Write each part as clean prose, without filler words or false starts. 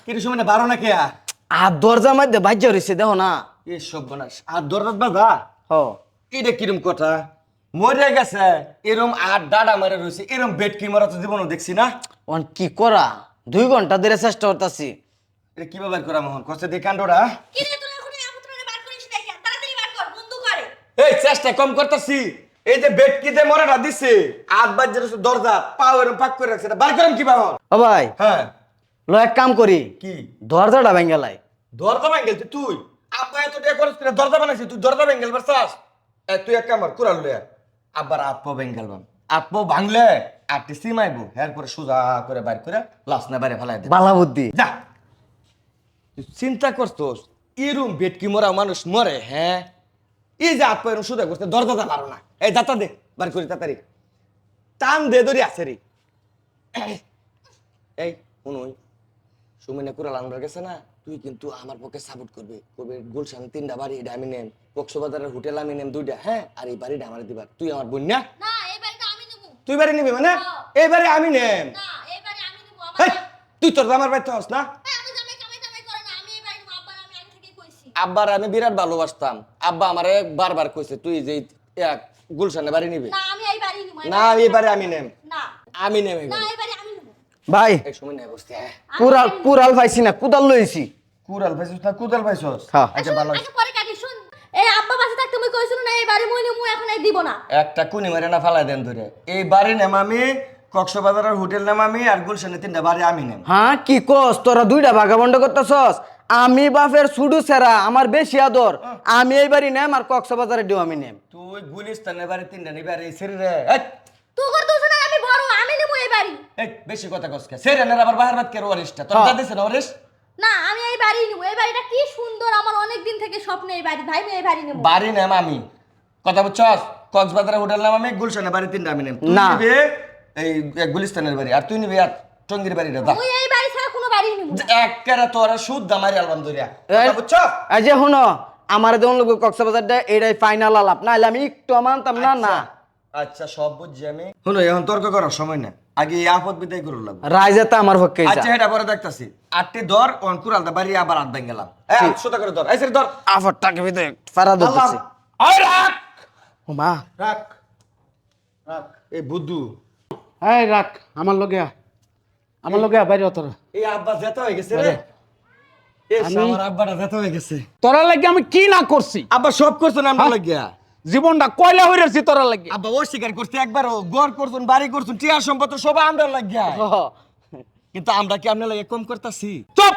কি সময় না বারো না কে আর দরজার মধ্যে বাজ্য রয়েছে দেখো না। এ সব বানাস আর দরজাত বাজা হ এটা কিরম কথা মরে গেছে এরম আর ডাডা মারে রয়েছে এরম বেড কি মারা তো জীবনও দেখছি না। অন কি করা 2 ঘন্টা ধরে চেষ্টা করতেছি। এটা কি ব্যবহার করা মোহন কষ্ট দিয়ে কাণ্ডটা কি রে তোরা এখন এই আপুত্ররে বার করিস না কেন তাড়াতাড়ি বার কর বন্ধ করে এই চেষ্টা কম করতেছি এই যে বেড কি দিয়ে মরে না দিছে আট বাজে দরজা পাও এরম পাক করে রাখছে বার করেন কি বাবা। ও ভাই হ্যাঁ লো এক কাম করি কি দরজাটা ভেঙ্গেলাই। দরজা ভাঙ্গেল তুই আব্বা এত টাকা খরচ করে দরজা বানাইছিস তুই দরজা ভাঙ্গেল বারসাস তুই এক কামর কুড়াল লয়া আবার আপ্পো ভাঙ্গেল বান আপ্পো ভাঙলে আটটি সিমাইবো এরপরে সোজা করে বাইর করে লাশ না বাইরে ফেলাই দে বালা বুদ্ধি। যা তুই চিন্তা করছস এরম বেটকি মরা মানুষ মরে হ্যাঁ এই যে আপ্পো এরম সোজা করছে দরজাটা পারো না এই দাতা দে বার করি তাড়াতাড়ি টান দে ধরি আছে রে এই শুনুই সুমিনা কুড়াল আনবার গেছে না তুই কিন্তু আমার পক্ষে সাপোর্ট করবি কবে গুলশান 3টা বাড়ি এটা আমি নেম কক্সবাজারের হোটেল আমি নেম 2টা হ্যাঁ আর এই বাড়িটা আমার দিবার তুই আমার বোন না না এই বাড়িটা আমি নেব তুই বাড়ি নিবি মানে এই বাড়ি আমি নেম না এই বাড়ি আমি নেব হেই, আমার তুই তোর আমার বাড়িতে হস না আমি জামাই কামাই করে না আমি এই বাড়ি নেব আব্বা আমি আগে থেকেই কইছি আব্বার আমি বিরাট ভালোবাসতাম আব্বা আমারে বারবার কইছে তুই যে এক গুলশানে বাড়ি নিবি না আমি এই বাড়ি নেব না এই বাড়ি আমি নেম না আমি নেম এই না বাড়ি। এই বাড়ি আমি নেব ভাই এই সময় নেই বসতে হ্যাঁ কুড়াল পাইছি না কুদাল লইছি। কুড়াল পাইছিস না কুদাল পাইছস হ্যাঁ। আচ্ছা ভালো আচ্ছা পরে কাটি শুন এই আব্বা বাসা থাকতে তুমি কইছিল না এই বাড়ি মই নেব এখন এই দিব না একটা কুনি মারে না ফালাই দেন ধরে এই বাড়ি নেম আমি কক্সবাজারের হোটেল নেম আমি আর গুলশানে 3টা বাড়ি আমি নেম হ্যাঁ কি কস তোরা 2টা ভাগাবন্ড করতেছস। আমি বাপের সুডু সেরা আমার বেশি আদর আমি এই বাড়ি নেম আর কক্সবাজারে ডিও আমি নেম। তুই গুলিস্তানের বাড়ি 3টা নিবি আর এই শরীরে তুই কর তুই না আমি বড় আমি নেব এই বাড়ি এই বেশি কথা কসকে সেরেনের আবার বাহার বাদ কের ওয়ারিসটা তোর দাদিস না ওয়ারিস না আমি এই বাড়ি নেব এই বাড়িটা কি সুন্দর আমার অনেক দিন থেকে স্বপ্ন এই বাড়ি ভাই আমি এই বাড়ি নেব বাড়ি নেম আমি কথা বুঝছস কক্সবাজারের হোটেল নাম আমি গুলশানের বাড়ি 3টা আমি নেম তুই না। নিবি এই গুলিস্তানের বাড়ি আর তুই নিবি আর টঙ্গির বাড়িটা দা মই এই বাড়ি ছাড়া কোনো বাড়ি নেব না একবারে তোরা সুদ দামারি অ্যালবাম ধরিয়া কথা বুঝছস এই যে শুনো আমার দেন লোক কক্সবাজারটা এটাই ফাইনাল আলাপ না হলে আমি একটু মানতাম না না। আচ্ছা সব বুঝছি আমি শুনো এখন তর্ক করার সময় না আগে এই আপদ বিদায় করে লাগবে রাইজাতে আমার পক্ষে আচ্ছা এটা পরে দেখতাছি আটটি ধর অন কুরালটা বাড়ি আবার আট ভাঙ গেলাম হ্যাঁ সোজা করে ধর এই সরি ধর আফার টাকা ভিতরে ফারা দিতেছি। ওই রাখ ও মা রাখ রাখ এই বুদ্ধু এই রাখ আমার লগে বাইরে তোর এই আব্বা যেতে হয়ে গেছে রে এই আমার আব্বাটা যেতে হয়ে গেছে তোরা লাগে আমি কি না করছি আব্বা সব করছো না আমরা লাগিয়া জীবনটা কয়লা হয়ে রয়েছি তোরা লাগে আব্বা অস্বীকার করতে একবার গড় করছুন বাড়ি করছুন টিয়া সম্পদ সব আমরা লাগিয়া কিন্তু আমরা কি আপনার লাগে কম করতেছি চুপ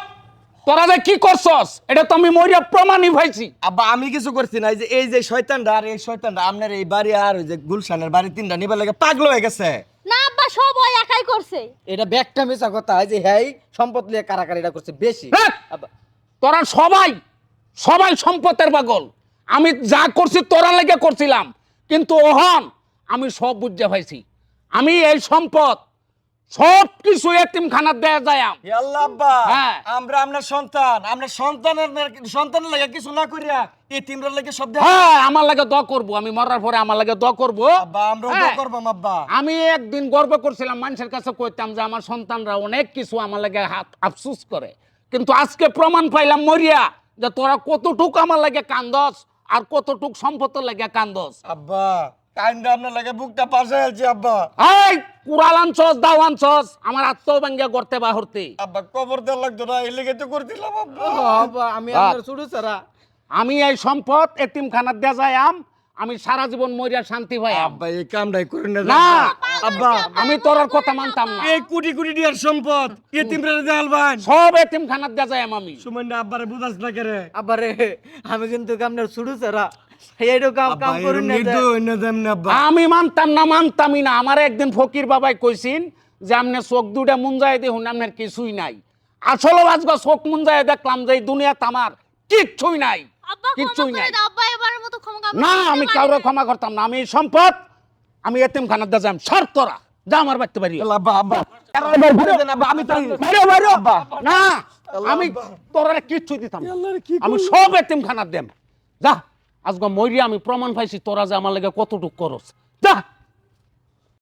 তোরা যে কি করছস এটা তো আমি মরিয়া প্রমাণই পাইছি আব্বা আমি কিছু করছি না এই যে শয়তানটা আর এই শয়তানটা আপনার এই বাড়ি আর ওই যে গুলশানের বাড়ি 3টা নিবার লাগে পাগল হয়ে গেছে না আব্বা সব ওই একাই করছে এটা ব্যাগটা মিছা কথা যে হ্যাঁ সম্পদ লিয়ে কারাকারি এটা করছে বেশি। রাখ! তোরা সবাই সম্পদের পাগল আমি যা করছি তোরা লেগে করছিলাম কিন্তু ওহন আমি সব বুঝে পাইছি আমি এই সম্পদ সব কিছু এতিমখানাত দেয়া যায় হে আল্লাহ আব্বা হ্যাঁ। আমরা আপনার সন্তানের লাগে কিছু না করিয়া এই তিনটার লাগে সব দেখ হ্যাঁ আমার লাগে দোয়া করবো আমি মরার পরে আমার লাগে দোয়া করবো আব্বা আমরা হ্যাঁ। করবো আব্বা আমি একদিন গর্ব করছিলাম মানুষের কাছে কইতাম যে আমার সন্তানরা অনেক কিছু আমার লাগে হাত আফসুস করে কিন্তু আজকে প্রমাণ পাইলাম মরিয়া যে তোরা কতটুক আমার লাগে কান্দস আর কতটুক সম্পদের লাগে কান্দস আব্বা কাইন্ডা আপনার লাগে বুকটা পাশে আলছি আব্বা এই কুড়াল আনছস দাও আনছস আমার আত্মভঙ্গা করতে বাহরতে আব্বা কবর দেওয়া লাগতো না এই লেগে তো করছিলাম আব্বা আমি রাখ। আপনার সুডু সেরা আমি এই সম্পদ এতিমখানাত দেয়া যাইম আমি সারা জীবন মরিয়া শান্তি পাই আব্বা এই কামটাই করে না না আব্বা আমি তোর কথা মানতাম না এই কোটি কোটি ডিয়ার সম্পদ এই তিনটা দেয়াল ভাই সব এতিমখানাত দেয়া যাইম আমি সুমন আব্বারে বুঝাস না করে আবারে আমি কিন্তু আপনার সুডু সেরা এইটো কাম কাম করুন না আমি মানতামই না আমার একদিন ফকির বাবাই কইছিন যে আমনে চোখ দুটা মুঞ্জায় দেখুন আপনার কিছুই নাই আসলে আজকে চোখ মুঞ্জায় দেখলাম যে এই দুনিয়াতে আমার কিচ্ছুই নাই আব্বা কিচ্ছুই নাই দাও আব্বা এবারের মতো ক্ষমা না আমি কাউরে ক্ষমা করতাম না আমি এই সম্পদ আমি এতিমখানাত দিয়ে যাম শর্তরা যা আমার বাড়তে পারি আব্বা আব্বা আমি তো না আমি তোরা কিচ্ছু দিতাম না। আমি সব এতিমখানাত দেম যা আজকে মরিয়া আমি প্রমাণ পাইছি তোরা যে আমার লাগে কতটুক করস যা